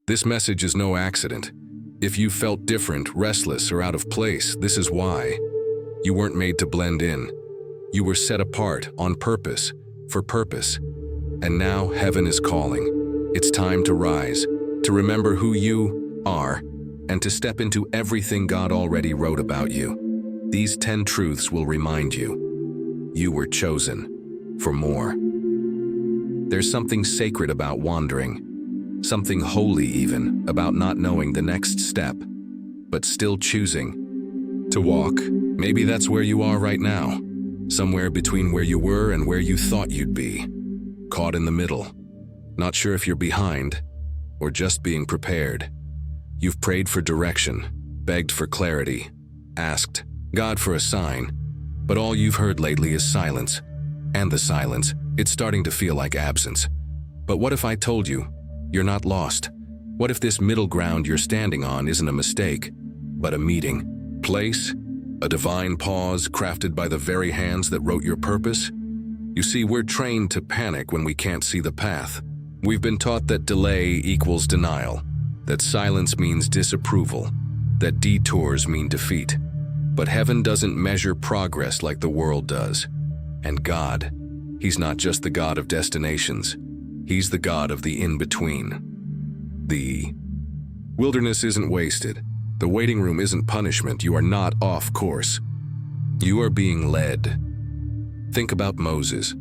This message is no accident. If you felt different, restless, or out of place, this is why. You weren't made to blend in. You were set apart on purpose, for purpose. And now heaven is calling. It's time to rise, to remember who you are, and to step into everything God already wrote about you. These 10 truths will remind you. You were chosen for more. There's something sacred about wandering, something holy even about not knowing the next step, but still choosing to walk. Maybe that's where you are right now, somewhere between where you were and where you thought you'd be, caught in the middle, not sure if you're behind or just being prepared. You've prayed for direction, begged for clarity, asked God for a sign, but all you've heard lately is silence. And the silence, it's starting to feel like absence. But what if I told you, you're not lost? What if this middle ground you're standing on isn't a mistake, but a meeting place? A divine pause crafted by the very hands that wrote your purpose? You see, we're trained to panic when we can't see the path. We've been taught that delay equals denial, that silence means disapproval, that detours mean defeat. But heaven doesn't measure progress like the world does. And God, He's not just the God of destinations. He's the God of the in-between. The wilderness isn't wasted. The waiting room isn't punishment. You are not off course. You are being led. Think about Moses.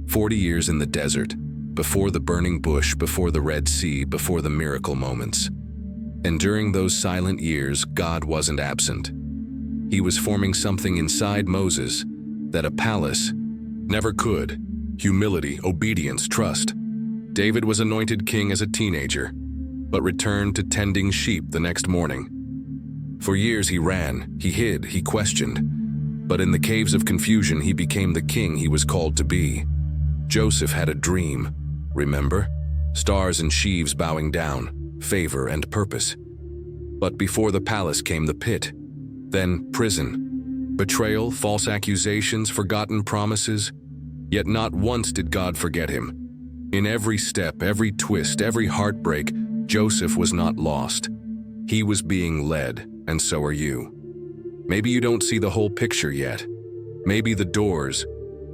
40 years in the desert, before the burning bush, before the Red Sea, before the miracle moments. And during those silent years, God wasn't absent. He was forming something inside Moses that a palace never could. Humility, obedience, trust. David was anointed king as a teenager, but returned to tending sheep the next morning. For years he ran, he hid, he questioned. But in the caves of confusion, he became the king he was called to be. Joseph had a dream, remember? Stars and sheaves bowing down, favor and purpose. But before the palace came the pit, then prison. Betrayal, false accusations, forgotten promises. Yet not once did God forget him. In every step, every twist, every heartbreak, Joseph was not lost. He was being led, and so are you. Maybe you don't see the whole picture yet. Maybe the doors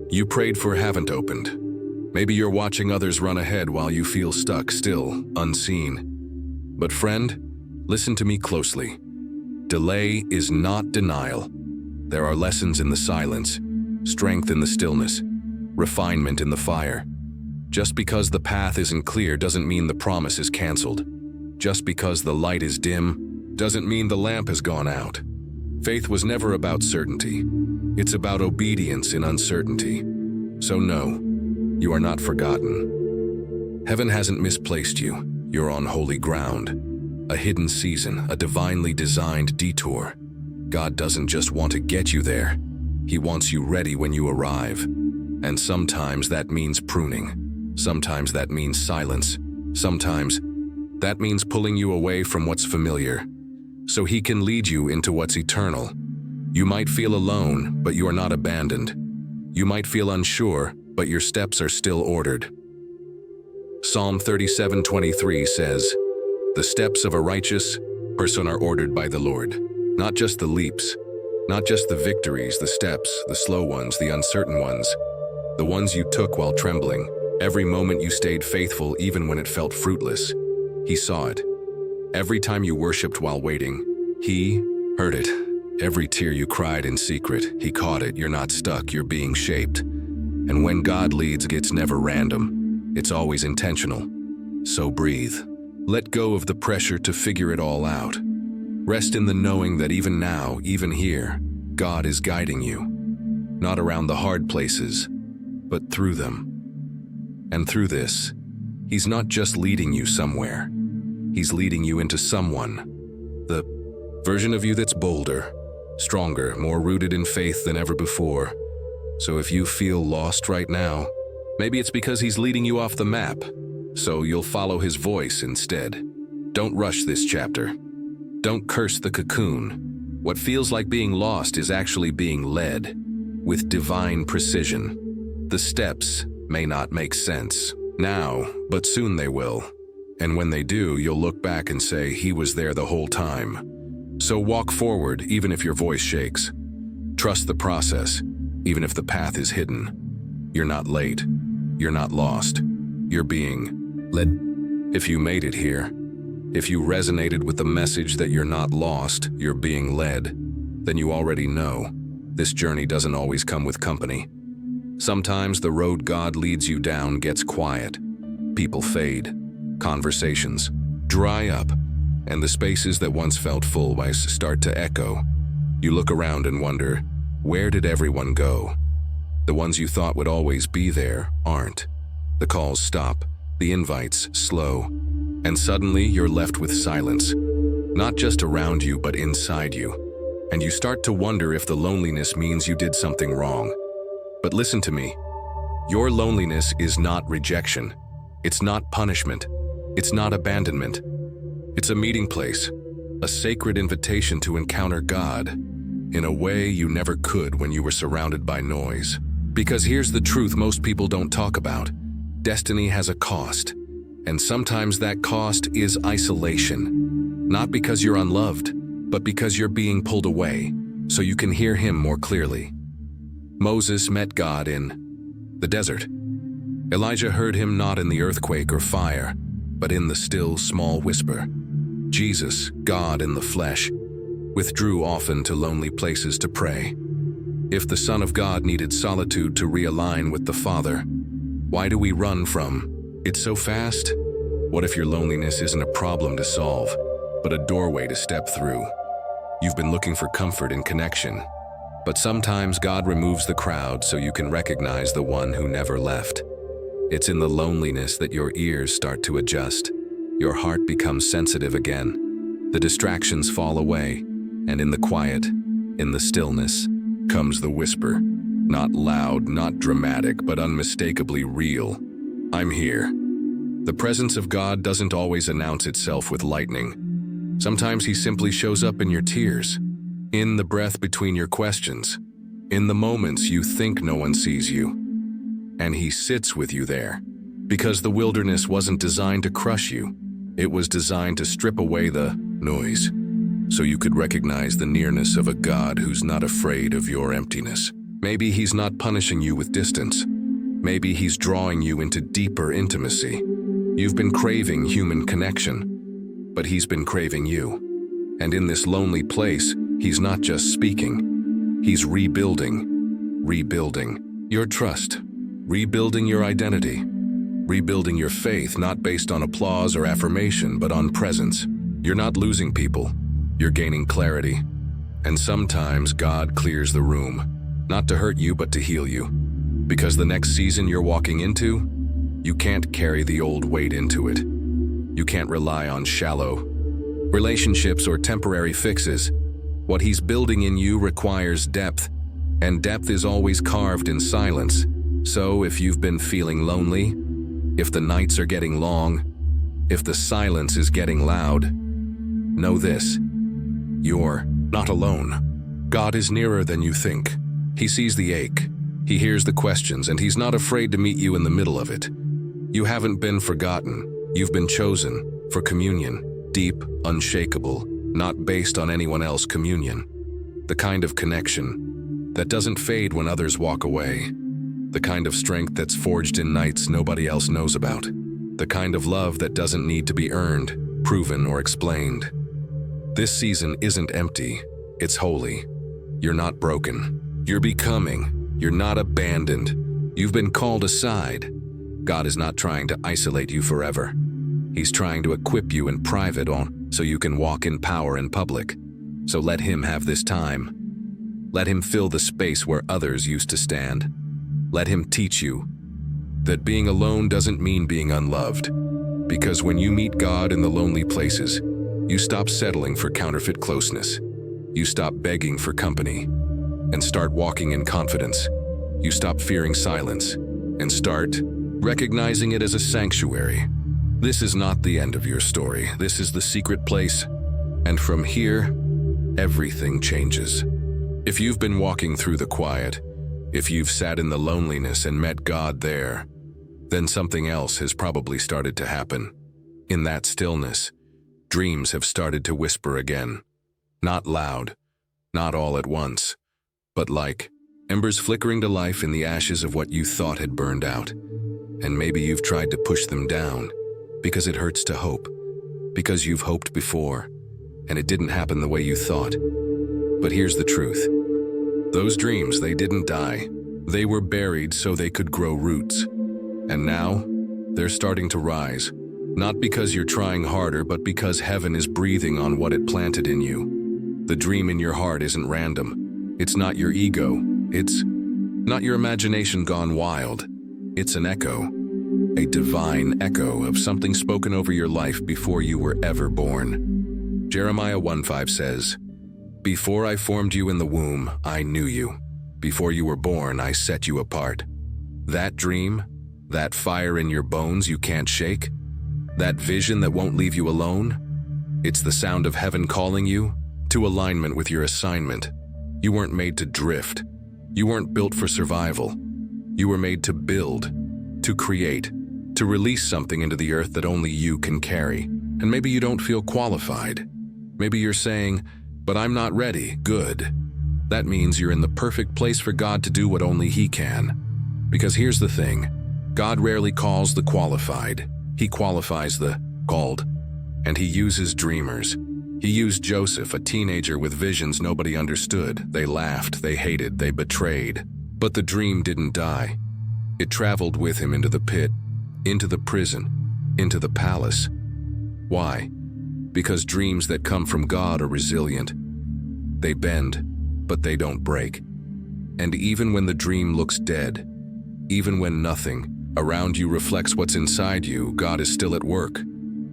you prayed for haven't opened. Maybe you're watching others run ahead while you feel stuck, still unseen. But friend, listen to me closely. Delay is not denial. There are lessons in the silence, strength in the stillness, refinement in the fire. Just because the path isn't clear doesn't mean the promise is canceled. Just because the light is dim doesn't mean the lamp has gone out. Faith was never about certainty. It's about obedience in uncertainty. So no, you are not forgotten. Heaven hasn't misplaced you. You're on holy ground. A hidden season, a divinely designed detour. God doesn't just want to get you there. He wants you ready when you arrive. And sometimes that means pruning. Sometimes that means silence. Sometimes that means pulling you away from what's familiar, so He can lead you into what's eternal. You might feel alone, but you are not abandoned. You might feel unsure, but your steps are still ordered. Psalm 37:23 says, "The steps of a righteous person are ordered by the Lord." Not just the leaps, not just the victories, the steps, the slow ones, the uncertain ones, the ones you took while trembling. Every moment you stayed faithful even when it felt fruitless. He saw it. Every time you worshipped while waiting, He heard it. Every tear you cried in secret, He caught it. You're not stuck, you're being shaped. And when God leads, it's never random. It's always intentional. So breathe. Let go of the pressure to figure it all out. Rest in the knowing that even now, even here, God is guiding you. Not around the hard places, but through them. And through this, He's not just leading you somewhere. He's leading you into someone. The version of you that's bolder, stronger, more rooted in faith than ever before. So if you feel lost right now, maybe it's because He's leading you off the map, so you'll follow His voice instead. Don't rush this chapter. Don't curse the cocoon. What feels like being lost is actually being led, with divine precision. The steps may not make sense now, but soon they will. And when they do, you'll look back and say, He was there the whole time. So walk forward, even if your voice shakes. Trust the process, even if the path is hidden. You're not late. You're not lost. You're being led. If you made it here, if you resonated with the message that you're not lost, you're being led, then you already know this journey doesn't always come with company. Sometimes the road God leads you down gets quiet. People fade. Conversations dry up, and the spaces that once felt full start to echo. You look around and wonder, where did everyone go? The ones you thought would always be there aren't. The calls stop, the invites slow, and suddenly you're left with silence. Not just around you, but inside you. And you start to wonder if the loneliness means you did something wrong. But listen to me. Your loneliness is not rejection. It's not punishment. It's not abandonment. It's a meeting place, a sacred invitation to encounter God in a way you never could when you were surrounded by noise. Because here's the truth most people don't talk about. Destiny has a cost, and sometimes that cost is isolation. Not because you're unloved, but because you're being pulled away, so you can hear Him more clearly. Moses met God in the desert. Elijah heard Him not in the earthquake or fire, but in the still, small whisper. Jesus, God in the flesh, withdrew often to lonely places to pray. If the Son of God needed solitude to realign with the Father, why do we run from it so fast? What if your loneliness isn't a problem to solve, but a doorway to step through? You've been looking for comfort and connection, but sometimes God removes the crowd so you can recognize the one who never left. It's in the loneliness that your ears start to adjust. Your heart becomes sensitive again. The distractions fall away, and in the quiet, in the stillness, comes the whisper. Not loud, not dramatic, but unmistakably real. I'm here. The presence of God doesn't always announce itself with lightning. Sometimes He simply shows up in your tears, in the breath between your questions, in the moments you think no one sees you. And He sits with you there, because the wilderness wasn't designed to crush you. It was designed to strip away the noise, so you could recognize the nearness of a God who's not afraid of your emptiness. Maybe He's not punishing you with distance. Maybe He's drawing you into deeper intimacy. You've been craving human connection, but He's been craving you. And in this lonely place, He's not just speaking. He's rebuilding your trust, rebuilding your identity, rebuilding your faith, not based on applause or affirmation, but on presence. You're not losing people. You're gaining clarity. And sometimes God clears the room, not to hurt you, but to heal you. Because the next season you're walking into, you can't carry the old weight into it. You can't rely on shallow relationships or temporary fixes. What He's building in you requires depth, and depth is always carved in silence. So if you've been feeling lonely, if the nights are getting long, if the silence is getting loud, know this: you're not alone. God is nearer than you think. He sees the ache, He hears the questions, and He's not afraid to meet you in the middle of it. You haven't been forgotten. You've been chosen for communion, deep, unshakable, not based on anyone else's communion. The kind of connection that doesn't fade when others walk away. The kind of strength that's forged in nights nobody else knows about. The kind of love that doesn't need to be earned, proven, or explained. This season isn't empty, it's holy. You're not broken. You're becoming. You're not abandoned. You've been called aside. God is not trying to isolate you forever. He's trying to equip you in private so you can walk in power in public. So let Him have this time. Let Him fill the space where others used to stand. Let Him teach you that being alone doesn't mean being unloved. Because when you meet God in the lonely places, you stop settling for counterfeit closeness. You stop begging for company and start walking in confidence. You stop fearing silence and start recognizing it as a sanctuary. This is not the end of your story. This is the secret place. And from here, everything changes. If you've been walking through the quiet, if you've sat in the loneliness and met God there, then something else has probably started to happen. In that stillness, dreams have started to whisper again. Not loud, not all at once, but like embers flickering to life in the ashes of what you thought had burned out. And maybe you've tried to push them down because it hurts to hope, because you've hoped before, and it didn't happen the way you thought. But here's the truth. Those dreams, they didn't die. They were buried so they could grow roots. And now, they're starting to rise. Not because you're trying harder, but because heaven is breathing on what it planted in you. The dream in your heart isn't random. It's not your ego. It's not your imagination gone wild. It's an echo, a divine echo of something spoken over your life before you were ever born. Jeremiah 1:5 says, "Before I formed you in the womb, I knew you. Before you were born, I set you apart." That dream, that fire in your bones you can't shake, that vision that won't leave you alone, it's the sound of heaven calling you to alignment with your assignment. You weren't made to drift. You weren't built for survival. You were made to build, to create, to release something into the earth that only you can carry. And maybe you don't feel qualified. Maybe you're saying, "But I'm not ready." Good. That means you're in the perfect place for God to do what only He can. Because here's the thing, God rarely calls the qualified. He qualifies the called. And He uses dreamers. He used Joseph, a teenager with visions nobody understood. They laughed, they hated, they betrayed. But the dream didn't die. It traveled with him into the pit, into the prison, into the palace. Why? Because dreams that come from God are resilient. They bend, but they don't break. And even when the dream looks dead, even when nothing around you reflects what's inside you, God is still at work,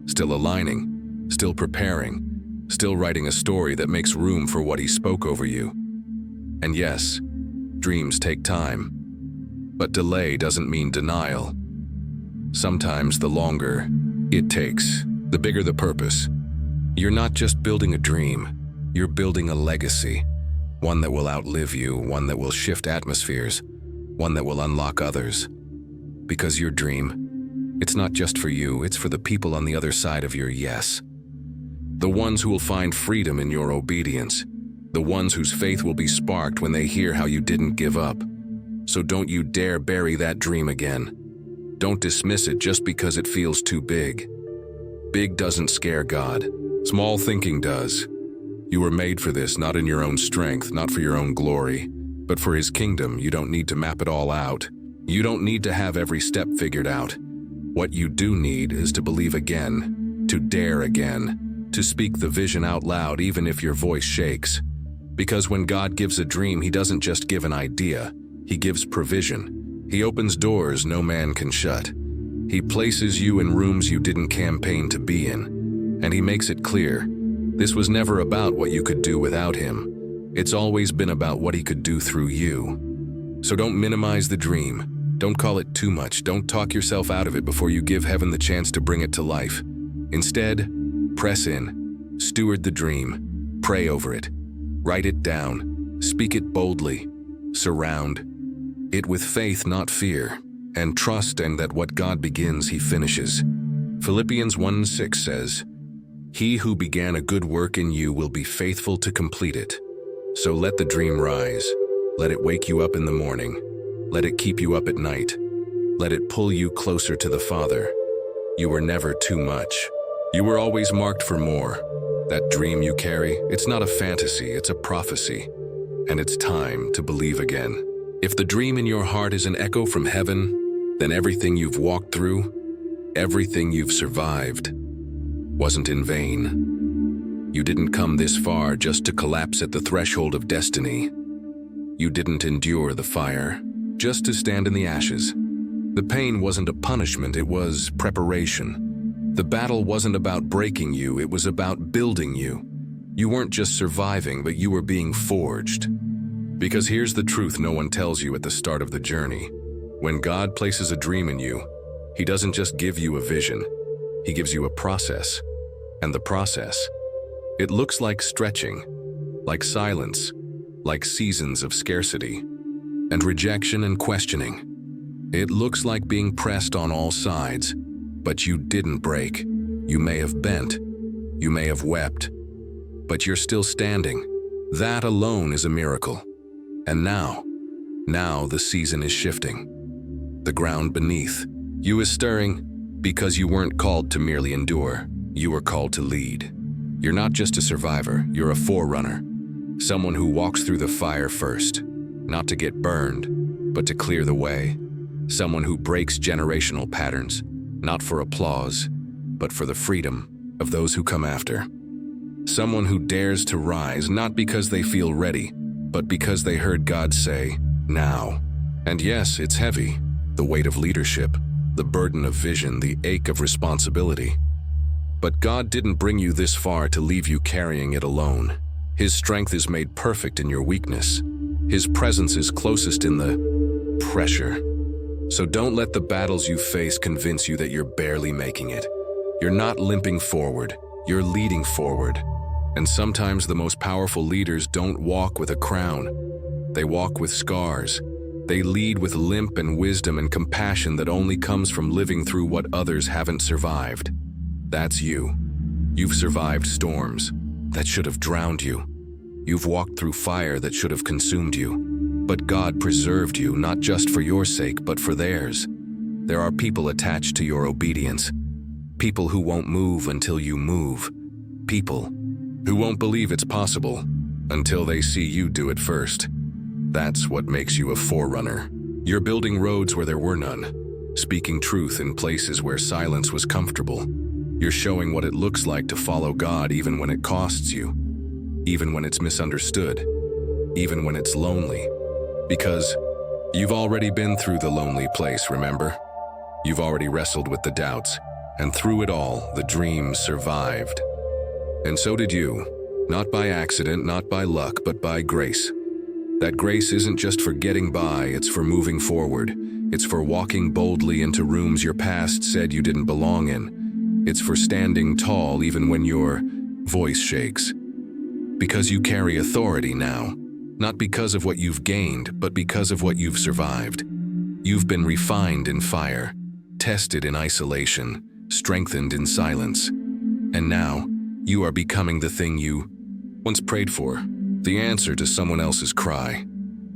still aligning, still preparing, still writing a story that makes room for what He spoke over you. And yes, dreams take time, but delay doesn't mean denial. Sometimes the longer it takes, the bigger the purpose. You're not just building a dream, you're building a legacy. One that will outlive you, one that will shift atmospheres, one that will unlock others. Because your dream, it's not just for you, it's for the people on the other side of your yes. The ones who will find freedom in your obedience. The ones whose faith will be sparked when they hear how you didn't give up. So don't you dare bury that dream again. Don't dismiss it just because it feels too big. Big doesn't scare God. Small thinking does. You were made for this, not in your own strength, not for your own glory, but for His kingdom. You don't need to map it all out. You don't need to have every step figured out. What you do need is to believe again, to dare again, to speak the vision out loud even if your voice shakes. Because when God gives a dream, He doesn't just give an idea, He gives provision. He opens doors no man can shut. He places you in rooms you didn't campaign to be in. And He makes it clear, this was never about what you could do without Him. It's always been about what He could do through you. So don't minimize the dream. Don't call it too much. Don't talk yourself out of it before you give heaven the chance to bring it to life. Instead, press in, steward the dream, pray over it, write it down, speak it boldly, surround it with faith, not fear, and trust and that what God begins, He finishes. Philippians 1:6 says, "He who began a good work in you will be faithful to complete it." So let the dream rise. Let it wake you up in the morning. Let it keep you up at night. Let it pull you closer to the Father. You were never too much. You were always marked for more. That dream you carry, it's not a fantasy, it's a prophecy. And it's time to believe again. If the dream in your heart is an echo from heaven, then everything you've walked through, everything you've survived, wasn't in vain. You didn't come this far just to collapse at the threshold of destiny. You didn't endure the fire just to stand in the ashes. The pain wasn't a punishment, it was preparation. The battle wasn't about breaking you, it was about building you. You weren't just surviving, but you were being forged. Because here's the truth no one tells you at the start of the journey. When God places a dream in you, He doesn't just give you a vision, He gives you a process. And the process, it looks like stretching, like silence, like seasons of scarcity, and rejection and questioning. It looks like being pressed on all sides, but you didn't break. You may have bent. You may have wept. But you're still standing. That alone is a miracle. And now the season is shifting. The ground beneath you is stirring because you weren't called to merely endure. You were called to lead. You're not just a survivor, you're a forerunner. Someone who walks through the fire first, not to get burned, but to clear the way. Someone who breaks generational patterns, not for applause, but for the freedom of those who come after. Someone who dares to rise, not because they feel ready, but because they heard God say, now. And yes, it's heavy, the weight of leadership, the burden of vision, the ache of responsibility. But God didn't bring you this far to leave you carrying it alone. His strength is made perfect in your weakness. His presence is closest in the pressure. So don't let the battles you face convince you that you're barely making it. You're not limping forward, you're leading forward. And sometimes the most powerful leaders don't walk with a crown. They walk with scars. They lead with limp and wisdom and compassion that only comes from living through what others haven't survived. That's you. You've survived storms that should have drowned you. You've walked through fire that should have consumed you. But God preserved you, not just for your sake, but for theirs. There are people attached to your obedience. People who won't move until you move. People who won't believe it's possible until they see you do it first. That's what makes you a forerunner. You're building roads where there were none, speaking truth in places where silence was comfortable. You're showing what it looks like to follow God even when it costs you, even when it's misunderstood, even when it's lonely. Because you've already been through the lonely place, remember? You've already wrestled with the doubts, and through it all, the dreams survived. And so did you, not by accident, not by luck, but by grace. That grace isn't just for getting by, it's for moving forward. It's for walking boldly into rooms your past said you didn't belong in. It's for standing tall even when your voice shakes. Because you carry authority now, not because of what you've gained, but because of what you've survived. You've been refined in fire, tested in isolation, strengthened in silence. And now, you are becoming the thing you once prayed for, the answer to someone else's cry.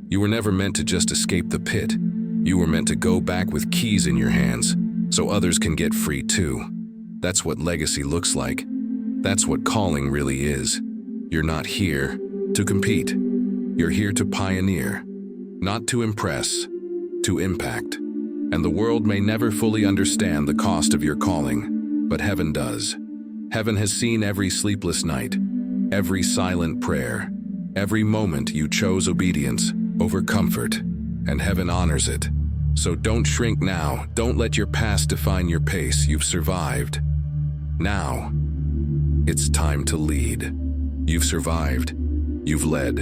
You were never meant to just escape the pit. You were meant to go back with keys in your hands, so others can get free too. That's what legacy looks like. That's what calling really is. You're not here to compete. You're here to pioneer, not to impress, to impact. And the world may never fully understand the cost of your calling, but heaven does. Heaven has seen every sleepless night, every silent prayer, every moment you chose obedience over comfort, and heaven honors it. So don't shrink now. Don't let your past define your pace. You've survived. Now, it's time to lead. You've survived. You've led.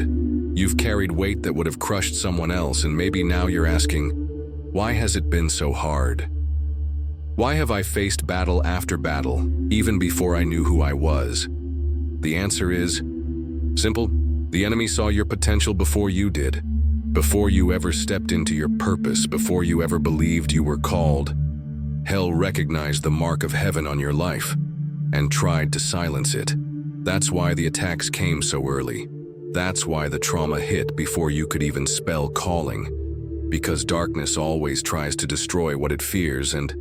You've carried weight that would have crushed someone else, and maybe now you're asking, why has it been so hard? Why have I faced battle after battle, even before I knew who I was? The answer is simple. The enemy saw your potential before you did, before you ever stepped into your purpose, before you ever believed you were called. Hell recognized the mark of heaven on your life and tried to silence it. That's why the attacks came so early. That's why the trauma hit before you could even spell calling. Because darkness always tries to destroy what it fears, and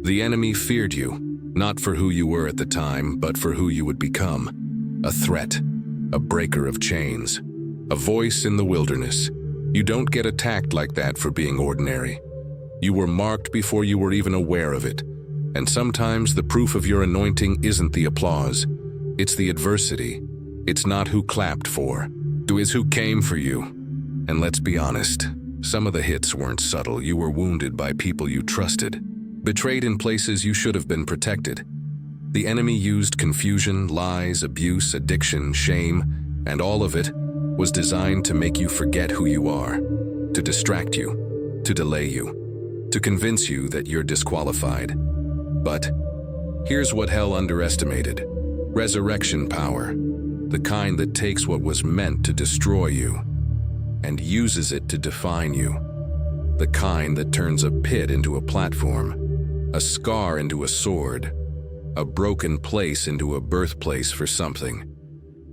the enemy feared you, not for who you were at the time, but for who you would become. A threat, a breaker of chains, a voice in the wilderness. You don't get attacked like that for being ordinary. You were marked before you were even aware of it. And sometimes the proof of your anointing isn't the applause. It's the adversity. It's not who clapped for. It is who came for you. And let's be honest, some of the hits weren't subtle. You were wounded by people you trusted, betrayed in places you should have been protected. The enemy used confusion, lies, abuse, addiction, shame, and all of it was designed to make you forget who you are, to distract you, to delay you, to convince you that you're disqualified. But here's what hell underestimated: resurrection power, the kind that takes what was meant to destroy you and uses it to define you, the kind that turns a pit into a platform, a scar into a sword, a broken place into a birthplace for something.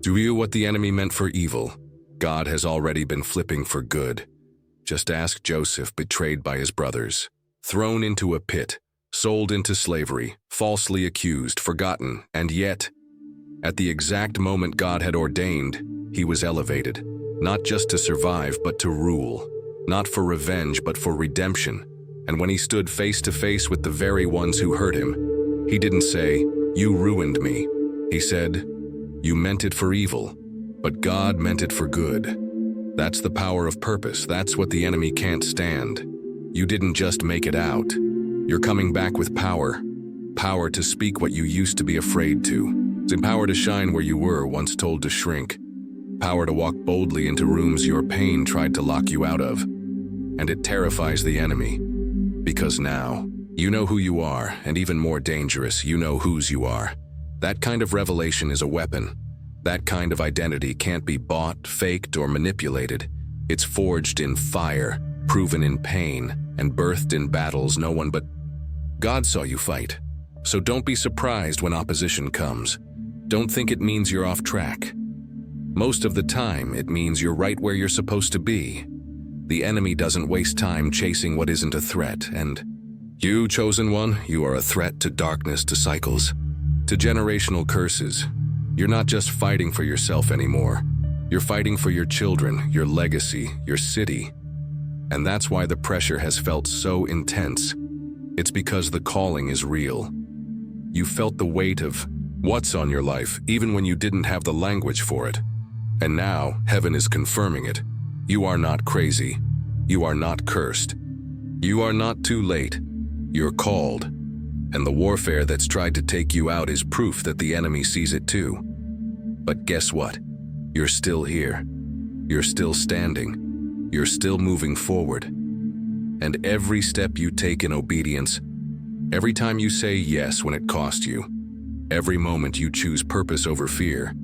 To you what the enemy meant for evil, God has already been flipping for good. Just ask Joseph, betrayed by his brothers, thrown into a pit, sold into slavery, falsely accused, forgotten, and yet, at the exact moment God had ordained, he was elevated, not just to survive but to rule, not for revenge but for redemption. And when he stood face to face with the very ones who hurt him, he didn't say, "You ruined me." He said, "You meant it for evil, but God meant it for good." That's the power of purpose. That's what the enemy can't stand. You didn't just make it out. You're coming back with power. Power to speak what you used to be afraid to. Power to shine where you were once told to shrink. Power to walk boldly into rooms your pain tried to lock you out of. And it terrifies the enemy. Because now, you know who you are, and even more dangerous, you know whose you are. That kind of revelation is a weapon. That kind of identity can't be bought, faked, or manipulated. It's forged in fire, proven in pain, and birthed in battles no one but God saw you fight. So don't be surprised when opposition comes. Don't think it means you're off track. Most of the time, it means you're right where you're supposed to be. The enemy doesn't waste time chasing what isn't a threat, and you, chosen one, you are a threat to darkness, to cycles, to generational curses. You're not just fighting for yourself anymore. You're fighting for your children, your legacy, your city. And that's why the pressure has felt so intense. It's because the calling is real. You felt the weight of what's on your life, even when you didn't have the language for it. And now, heaven is confirming it. You are not crazy. You are not cursed. You are not too late. You're called. And the warfare that's tried to take you out is proof that the enemy sees it too. But guess what? You're still here. You're still standing. You're still moving forward. And every step you take in obedience, every time you say yes when it cost you, every moment you choose purpose over fear,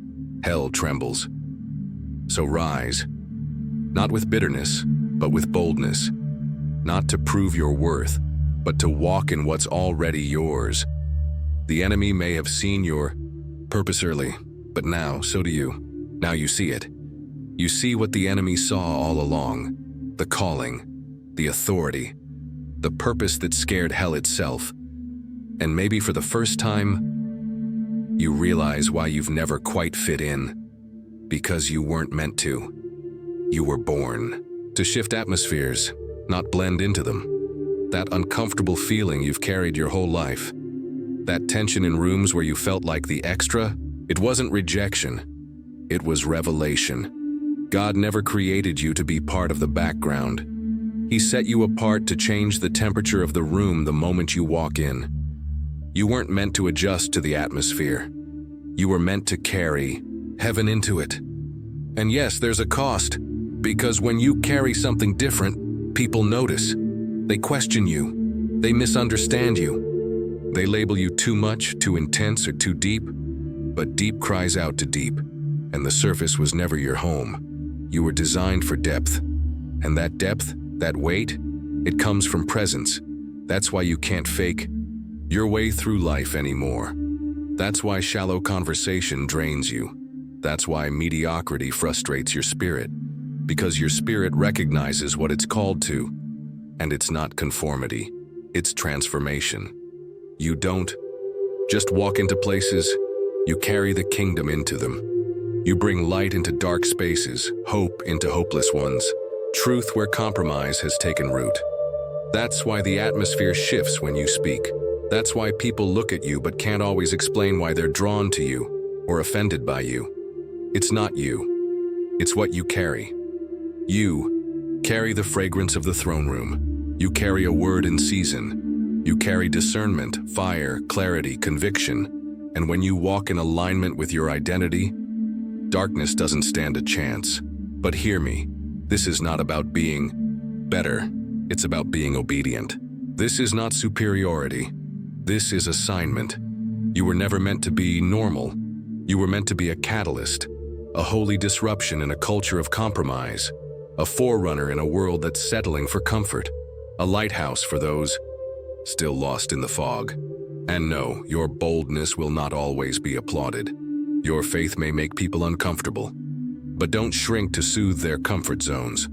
hell trembles. So rise, not with bitterness, but with boldness, not to prove your worth, but to walk in what's already yours. The enemy may have seen your purpose early, but now, so do you. Now you see it. You see what the enemy saw all along, the calling, the authority, the purpose that scared hell itself. And maybe for the first time, you realize why you've never quite fit in. Because you weren't meant to. You were born to shift atmospheres, not blend into them. That uncomfortable feeling you've carried your whole life. That tension in rooms where you felt like the extra, it wasn't rejection. It was revelation. God never created you to be part of the background. He set you apart to change the temperature of the room the moment you walk in. You weren't meant to adjust to the atmosphere. You were meant to carry heaven into it. And yes, there's a cost, because when you carry something different, people notice. They question you. They misunderstand you. They label you too much, too intense, or too deep. But deep cries out to deep, and the surface was never your home. You were designed for depth. And that depth, that weight, it comes from presence. That's why you can't fake your way through life anymore. That's why shallow conversation drains you. That's why mediocrity frustrates your spirit. Because your spirit recognizes what it's called to. And it's not conformity, it's transformation. You don't just walk into places, you carry the kingdom into them. You bring light into dark spaces, hope into hopeless ones, truth where compromise has taken root. That's why the atmosphere shifts when you speak. That's why people look at you but can't always explain why they're drawn to you or offended by you. It's not you. It's what you carry. You carry the fragrance of the throne room. You carry a word in season. You carry discernment, fire, clarity, conviction. And when you walk in alignment with your identity, darkness doesn't stand a chance. But hear me, this is not about being better. It's about being obedient. This is not superiority. This is assignment. You were never meant to be normal. You were meant to be a catalyst, a holy disruption in a culture of compromise, a forerunner in a world that's settling for comfort, a lighthouse for those still lost in the fog. And no, your boldness will not always be applauded. Your faith may make people uncomfortable. But don't shrink to soothe their comfort zones.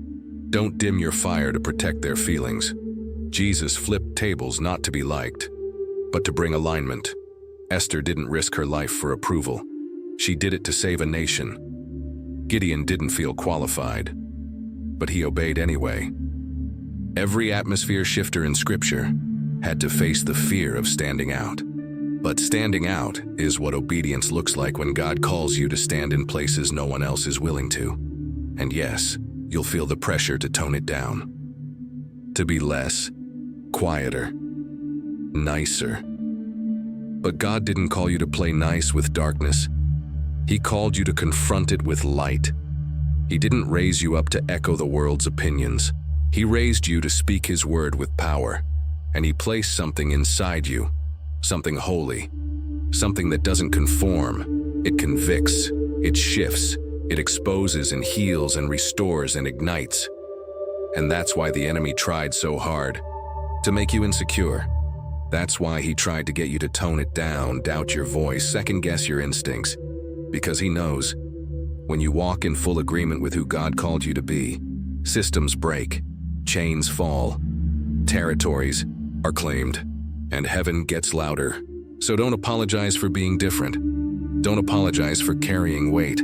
Don't dim your fire to protect their feelings. Jesus flipped tables not to be liked, but to bring alignment. Esther didn't risk her life for approval. She did it to save a nation. Gideon didn't feel qualified, but he obeyed anyway. Every atmosphere shifter in Scripture had to face the fear of standing out. But standing out is what obedience looks like when God calls you to stand in places no one else is willing to. And yes, you'll feel the pressure to tone it down. To be less, quieter, nicer. But God didn't call you to play nice with darkness. He called you to confront it with light. He didn't raise you up to echo the world's opinions. He raised you to speak His word with power. And He placed something inside you, something holy, something that doesn't conform. It convicts, it shifts, it exposes and heals and restores and ignites. And that's why the enemy tried so hard, to make you insecure. That's why he tried to get you to tone it down, doubt your voice, second-guess your instincts. Because he knows, when you walk in full agreement with who God called you to be, systems break, chains fall, territories are claimed, and heaven gets louder. So don't apologize for being different. Don't apologize for carrying weight.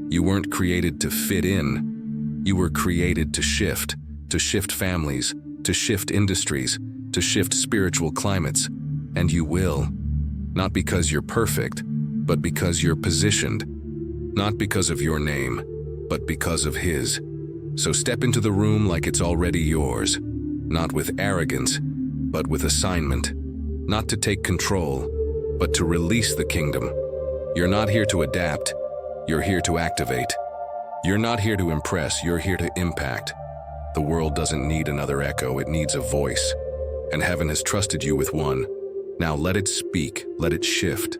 You weren't created to fit in. You were created to shift families, to shift industries, to shift spiritual climates. And you will. Not because you're perfect, but because you're positioned. Not because of your name, but because of His. So step into the room like it's already yours. Not with arrogance, but with assignment. Not to take control, but to release the kingdom. You're not here to adapt. You're here to activate. You're not here to impress. You're here to impact. The world doesn't need another echo. It needs a voice. And heaven has trusted you with one. Now let it speak. Let it shift.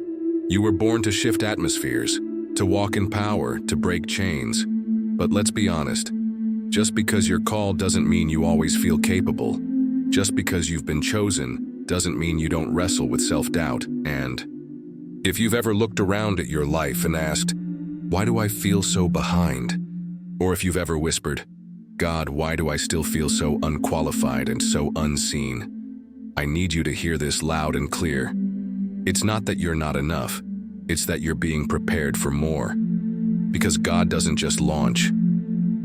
You were born to shift atmospheres, to walk in power, to break chains. But let's be honest. Just because you're called doesn't mean you always feel capable. Just because you've been chosen doesn't mean you don't wrestle with self-doubt. And if you've ever looked around at your life and asked, why do I feel so behind? Or if you've ever whispered, God, why do I still feel so unqualified and so unseen? I need you to hear this loud and clear. It's not that you're not enough. It's that you're being prepared for more. Because God doesn't just launch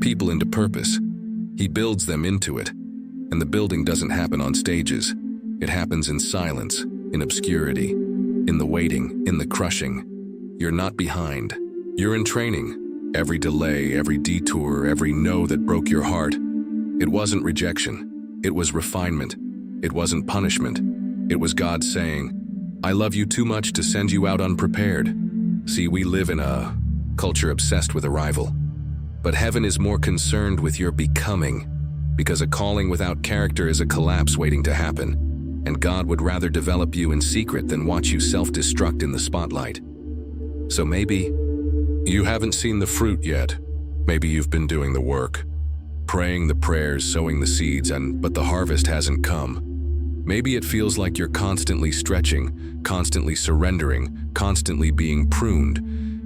people into purpose. He builds them into it. And the building doesn't happen on stages. It happens in silence, in obscurity, in the waiting, in the crushing. You're not behind. You're in training. Every delay, every detour, every no that broke your heart, it wasn't rejection. It was refinement. It wasn't punishment. It was God saying, I love you too much to send you out unprepared. See, we live in a culture obsessed with arrival. But heaven is more concerned with your becoming, because a calling without character is a collapse waiting to happen, and God would rather develop you in secret than watch you self-destruct in the spotlight. So maybe you haven't seen the fruit yet. Maybe you've been doing the work, praying the prayers, sowing the seeds, but the harvest hasn't come. Maybe it feels like you're constantly stretching, constantly surrendering, constantly being pruned,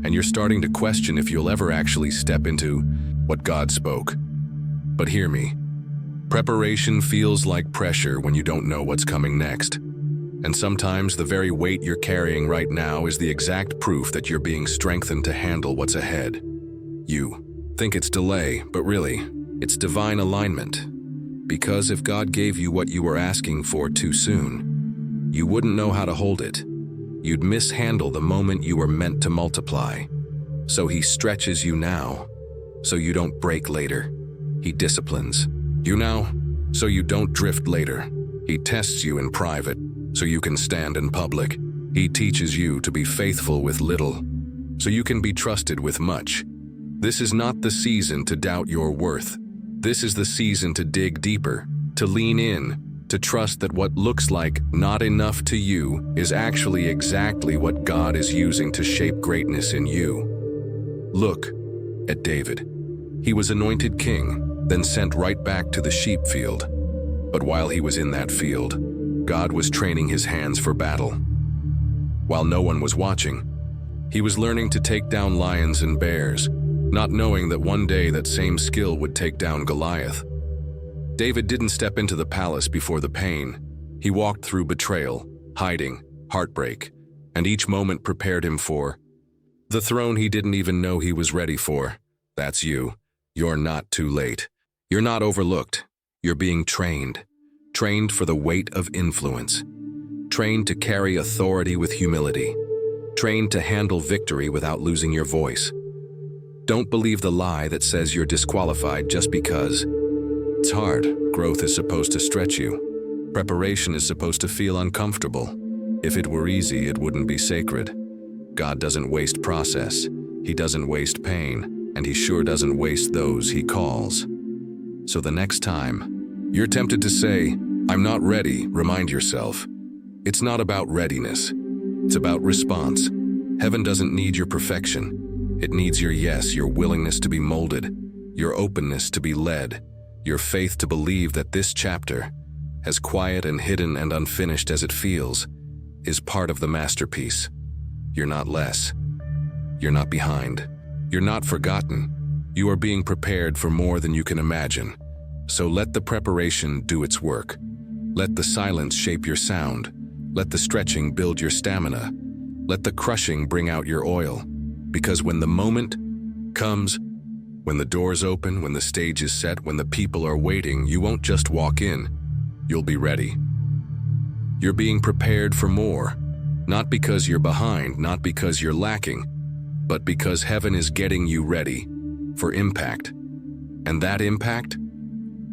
and you're starting to question if you'll ever actually step into what God spoke. But hear me. Preparation feels like pressure when you don't know what's coming next. And sometimes the very weight you're carrying right now is the exact proof that you're being strengthened to handle what's ahead. You think it's delay, but really, it's divine alignment. Because if God gave you what you were asking for too soon, you wouldn't know how to hold it. You'd mishandle the moment you were meant to multiply. So He stretches you now, so you don't break later. He disciplines you now, so you don't drift later. He tests you in private, so you can stand in public. He teaches you to be faithful with little, so you can be trusted with much. This is not the season to doubt your worth. This is the season to dig deeper, to lean in, to trust that what looks like not enough to you is actually exactly what God is using to shape greatness in you. Look at David. He was anointed king, then sent right back to the sheep field. But while he was in that field, God was training his hands for battle. while no one was watching. He was learning to take down lions and bears, not knowing that one day that same skill would take down Goliath. David didn't step into the palace before the pain. He walked through betrayal, hiding, heartbreak, and each moment prepared him for the throne he didn't even know he was ready for. That's you. You're not too late. You're not overlooked. You're being trained. Trained for the weight of influence. Trained to carry authority with humility. Trained to handle victory without losing your voice. Don't believe the lie that says you're disqualified just because. It's hard. Growth is supposed to stretch you. Preparation is supposed to feel uncomfortable. If it were easy, it wouldn't be sacred. God doesn't waste process. He doesn't waste pain, and he sure doesn't waste those he calls. So the next time you're tempted to say, "I'm not ready," remind yourself, it's not about readiness. It's about response. Heaven doesn't need your perfection. It needs your yes, your willingness to be molded, your openness to be led, your faith to believe that this chapter, as quiet and hidden and unfinished as it feels, is part of the masterpiece. You're not less. You're not behind. You're not forgotten. You are being prepared for more than you can imagine. So let the preparation do its work. Let the silence shape your sound. Let the stretching build your stamina. Let the crushing bring out your oil. Because when the moment comes, when the doors open, when the stage is set, when the people are waiting, you won't just walk in. You'll be ready. You're being prepared for more. Not because you're behind, not because you're lacking, but because heaven is getting you ready for impact. And that impact?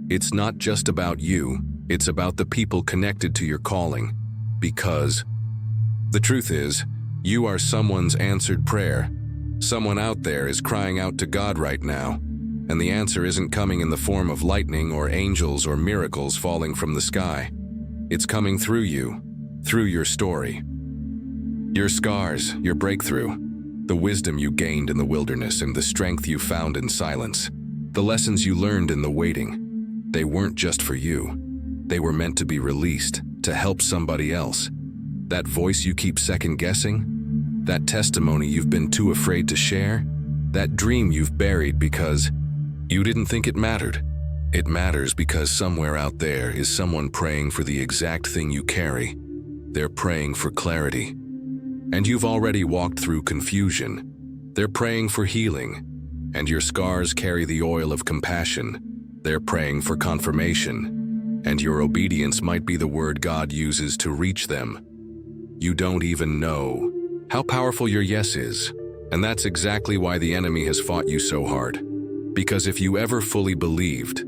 It's not just about you, it's about the people connected to your calling. Because the truth is, you are someone's answered prayer. Someone out there is crying out to God right now, and the answer isn't coming in the form of lightning or angels or miracles falling from the sky. It's coming through you, through your story. Your scars, your breakthrough, the wisdom you gained in the wilderness and the strength you found in silence, the lessons you learned in the waiting, they weren't just for you. They were meant to be released, to help somebody else. That voice you keep second-guessing, that testimony you've been too afraid to share, that dream you've buried because you didn't think it mattered. It matters because somewhere out there is someone praying for the exact thing you carry. They're praying for clarity. And you've already walked through confusion. They're praying for healing. And your scars carry the oil of compassion. They're praying for confirmation. And your obedience might be the word God uses to reach them. You don't even know how powerful your yes is. And that's exactly why the enemy has fought you so hard. Because if you ever fully believed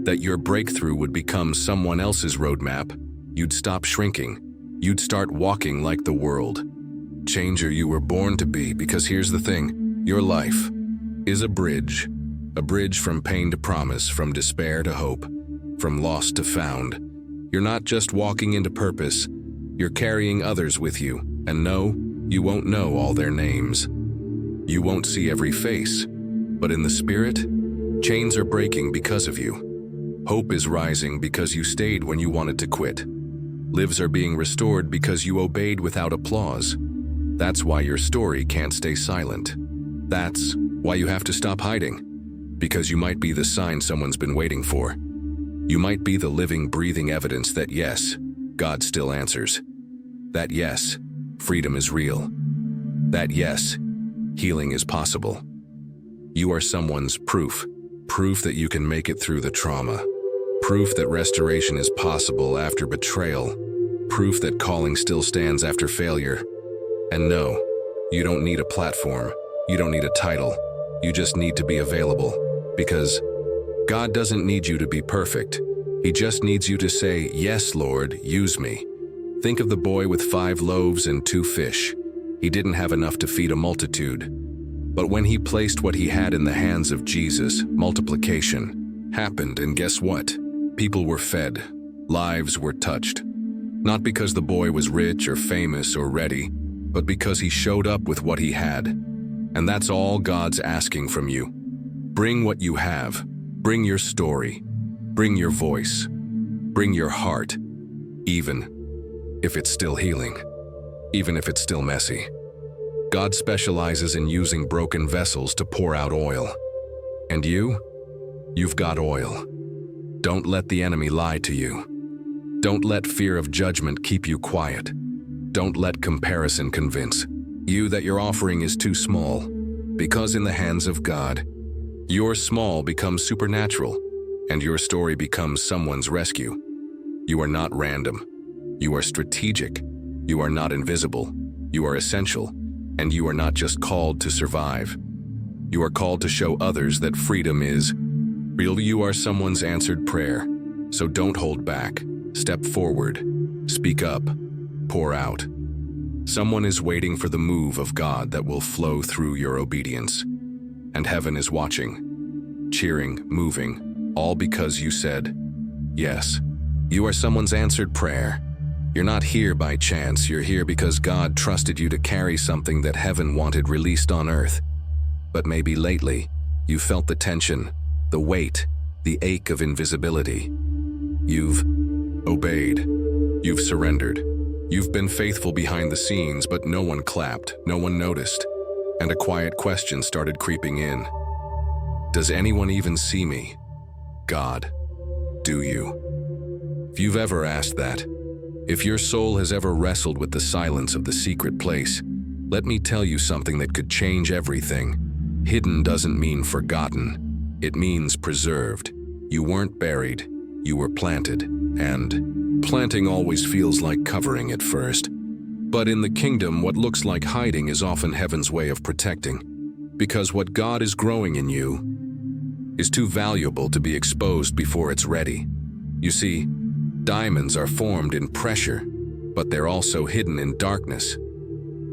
that your breakthrough would become someone else's roadmap, you'd stop shrinking. You'd start walking like the world. Changer you were born to be, because here's the thing, your life is a bridge from pain to promise, from despair to hope, from lost to found. You're not just walking into purpose, you're carrying others with you, and no, you won't know all their names. You won't see every face, but in the spirit, chains are breaking because of you. Hope is rising because you stayed when you wanted to quit. Lives are being restored because you obeyed without applause. That's why your story can't stay silent. That's why you have to stop hiding. Because you might be the sign someone's been waiting for. You might be the living, breathing evidence that yes, God still answers. That yes, freedom is real. That yes, healing is possible. You are someone's proof. Proof that you can make it through the trauma. Proof that restoration is possible after betrayal. Proof that calling still stands after failure. And no, you don't need a platform. You don't need a title. You just need to be available. Because God doesn't need you to be perfect. He just needs you to say, "Yes, Lord, use me." Think of the boy with 5 loaves and 2 fish. He didn't have enough to feed a multitude. But when he placed what he had in the hands of Jesus, multiplication happened, and guess what? People were fed. Lives were touched. Not because the boy was rich or famous or ready, but because he showed up with what he had. And that's all God's asking from you. Bring what you have. Bring your story. Bring your voice. Bring your heart, even if it's still healing. even if it's still messy. God specializes in using broken vessels to pour out oil. And you've got oil. Don't let the enemy lie to you. Don't let fear of judgment keep you quiet. Don't let comparison convince you that your offering is too small, because in the hands of God, your small becomes supernatural, and your story becomes someone's rescue. You are not random. You are strategic. You are not invisible. You are essential, and you are not just called to survive. You are called to show others that freedom is real. You are someone's answered prayer, so don't hold back. Step forward. Speak up. Pour out. Someone is waiting for the move of God that will flow through your obedience. And heaven is watching, cheering, moving, all because you said yes. You are someone's answered prayer. You're not here by chance. You're here because God trusted you to carry something that heaven wanted released on earth. But maybe lately, you felt the tension, the weight, the ache of invisibility. You've obeyed. You've surrendered. You've been faithful behind the scenes, but no one clapped, no one noticed, and a quiet question started creeping in. Does anyone even see me? God, do you? If you've ever asked that, if your soul has ever wrestled with the silence of the secret place, let me tell you something that could change everything. Hidden doesn't mean forgotten. It means preserved. You weren't buried, you were planted, and planting always feels like covering at first. But in the kingdom, what looks like hiding is often heaven's way of protecting. Because what God is growing in you is too valuable to be exposed before it's ready. You see, diamonds are formed in pressure, but they're also hidden in darkness.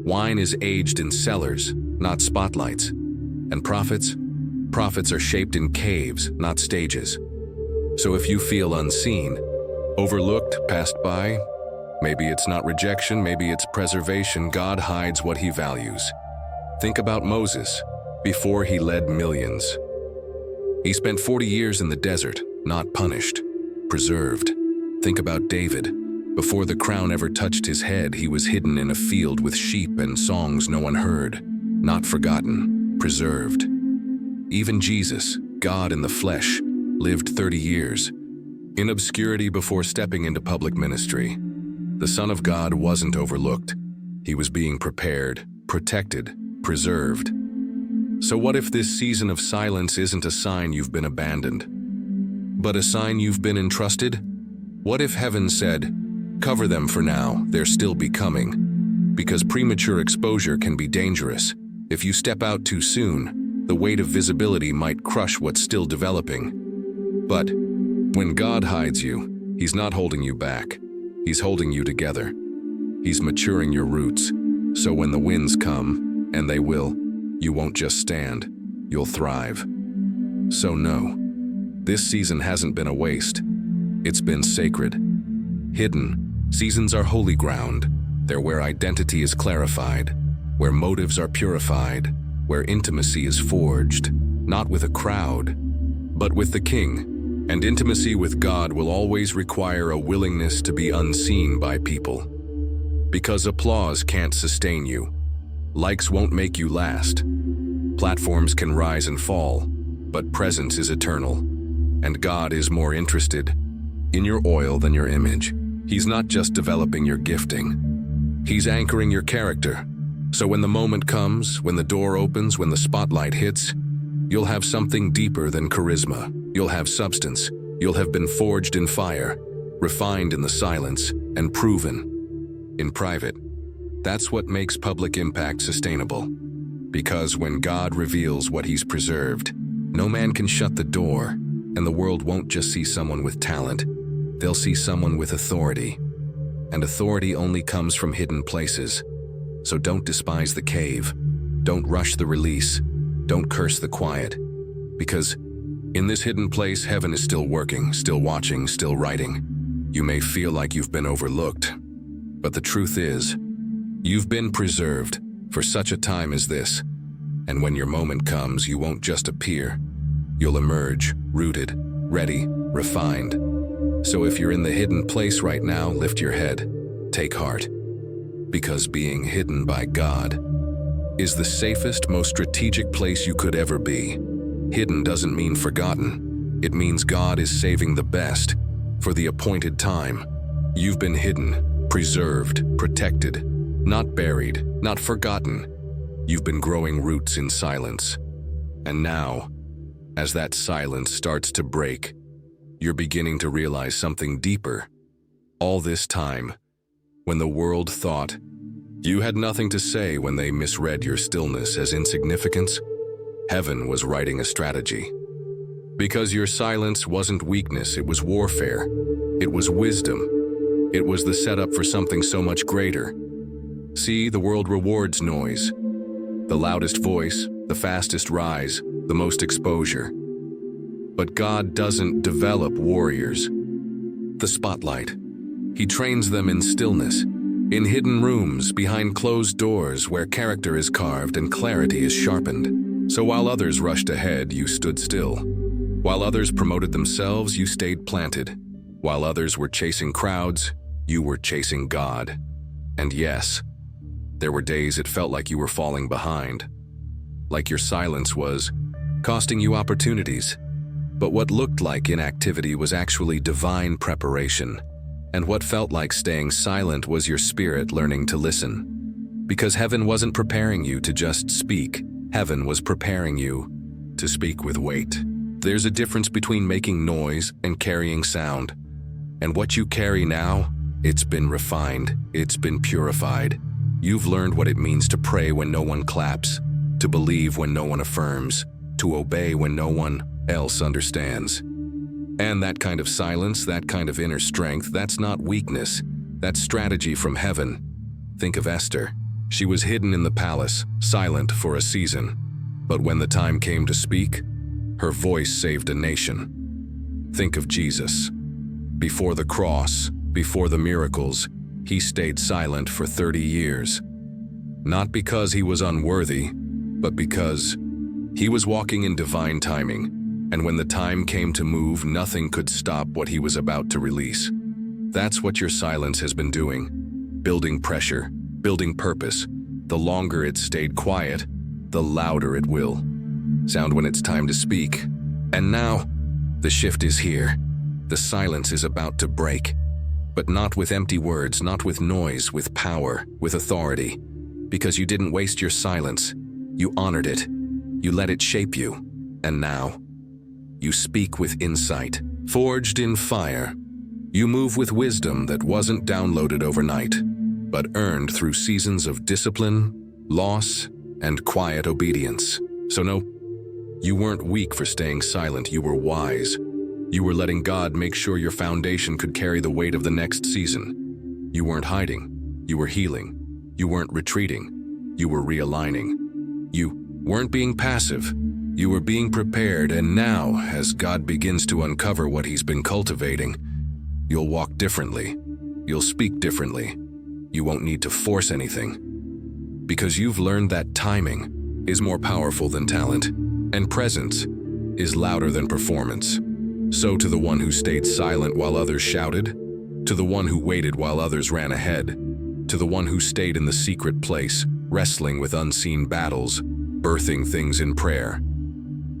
Wine is aged in cellars, not spotlights. And prophets are shaped in caves, not stages. So if you feel unseen, overlooked, passed by, maybe it's not rejection, maybe it's preservation. God hides what he values. Think about Moses, before he led millions. He spent 40 years in the desert, not punished, preserved. Think about David. Before the crown ever touched his head, he was hidden in a field with sheep and songs no one heard, not forgotten, preserved. Even Jesus, God in the flesh, lived 30 years in obscurity before stepping into public ministry. The Son of God wasn't overlooked. He was being prepared, protected, preserved. So what if this season of silence isn't a sign you've been abandoned, but a sign you've been entrusted? What if heaven said, cover them for now, they're still becoming? Because premature exposure can be dangerous. If you step out too soon, the weight of visibility might crush what's still developing. But when God hides you, he's not holding you back. He's holding you together. He's maturing your roots. So when the winds come, and they will, you won't just stand, you'll thrive. So no, this season hasn't been a waste. It's been sacred. Hidden, seasons are holy ground. They're where identity is clarified, where motives are purified, where intimacy is forged, not with a crowd, but with the King. And intimacy with God will always require a willingness to be unseen by people. Because applause can't sustain you. Likes won't make you last. Platforms can rise and fall, but presence is eternal. And God is more interested in your oil than your image. He's not just developing your gifting. He's anchoring your character. So when the moment comes, when the door opens, when the spotlight hits, you'll have something deeper than charisma. You'll have substance. You'll have been forged in fire, refined in the silence, and proven in private. That's what makes public impact sustainable. Because when God reveals what he's preserved, no man can shut the door, and the world won't just see someone with talent. They'll see someone with authority. And authority only comes from hidden places. So don't despise the cave. Don't rush the release. Don't curse the quiet. Because in this hidden place, heaven is still working, still watching, still writing. You may feel like you've been overlooked, but the truth is, you've been preserved for such a time as this. And when your moment comes, you won't just appear. You'll emerge, rooted, ready, refined. So if you're in the hidden place right now, lift your head, take heart. Because being hidden by God is the safest, most strategic place you could ever be. Hidden doesn't mean forgotten. It means God is saving the best for the appointed time. You've been hidden, preserved, protected, not buried, not forgotten. You've been growing roots in silence. And now, as that silence starts to break, you're beginning to realize something deeper. All this time, when the world thought you had nothing to say, when they misread your stillness as insignificance, heaven was writing a strategy. Because your silence wasn't weakness, it was warfare. It was wisdom. It was the setup for something so much greater. See, the world rewards noise. The loudest voice, the fastest rise, the most exposure. But God doesn't develop warriors. The spotlight. He trains them in stillness, in hidden rooms, behind closed doors where character is carved and clarity is sharpened. So while others rushed ahead, you stood still. While others promoted themselves, you stayed planted. While others were chasing crowds, you were chasing God. And yes, there were days it felt like you were falling behind, like your silence was costing you opportunities. But what looked like inactivity was actually divine preparation. And what felt like staying silent was your spirit learning to listen. Because heaven wasn't preparing you to just speak. Heaven was preparing you to speak with weight. There's a difference between making noise and carrying sound. And what you carry now, it's been refined, it's been purified. You've learned what it means to pray when no one claps, to believe when no one affirms, to obey when no one else understands. And that kind of silence, that kind of inner strength, that's not weakness. That's strategy from heaven. Think of Esther. She was hidden in the palace, silent for a season. But when the time came to speak, her voice saved a nation. Think of Jesus. Before the cross, before the miracles, he stayed silent for 30 years. Not because he was unworthy, but because he was walking in divine timing. And when the time came to move, nothing could stop what he was about to release. That's what your silence has been doing. Building pressure, building purpose. The longer it stayed quiet, the louder it will sound when it's time to speak. And now, the shift is here. The silence is about to break. But not with empty words, not with noise, with power, with authority. Because you didn't waste your silence. You honored it. You let it shape you. And now, you speak with insight, forged in fire. You move with wisdom that wasn't downloaded overnight, but earned through seasons of discipline, loss, and quiet obedience. So no, you weren't weak for staying silent, you were wise. You were letting God make sure your foundation could carry the weight of the next season. You weren't hiding, you were healing. You weren't retreating, you were realigning. You weren't being passive, you were being prepared. And now, as God begins to uncover what he's been cultivating, you'll walk differently, you'll speak differently. You won't need to force anything. Because you've learned that timing is more powerful than talent, and presence is louder than performance. So to the one who stayed silent while others shouted, to the one who waited while others ran ahead, to the one who stayed in the secret place, wrestling with unseen battles, birthing things in prayer.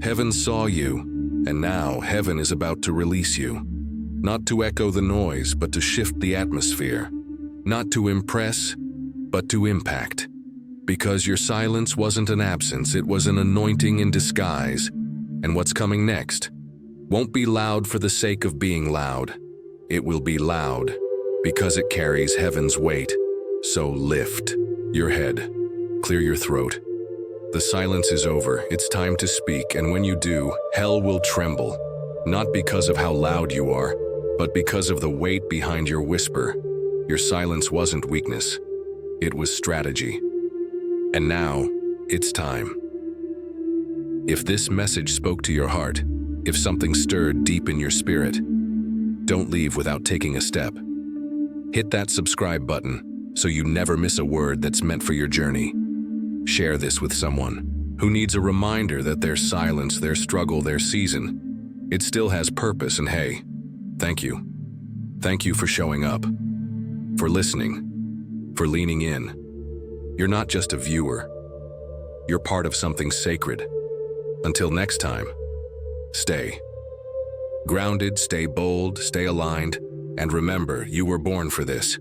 Heaven saw you, and now heaven is about to release you. Not to echo the noise, but to shift the atmosphere. Not to impress, but to impact. Because your silence wasn't an absence, it was an anointing in disguise. And what's coming next won't be loud for the sake of being loud. It will be loud because it carries heaven's weight. So lift your head, clear your throat. The silence is over, it's time to speak, and when you do, hell will tremble. Not because of how loud you are, but because of the weight behind your whisper. Your silence wasn't weakness, it was strategy. And now, it's time. If this message spoke to your heart, if something stirred deep in your spirit, don't leave without taking a step. Hit that subscribe button so you never miss a word that's meant for your journey. Share this with someone who needs a reminder that their silence, their struggle, their season, it still has purpose. And hey, thank you. Thank you for showing up, for listening, for leaning in. You're not just a viewer. You're part of something sacred. Until next time, stay grounded, stay bold, stay aligned, and remember, you were born for this.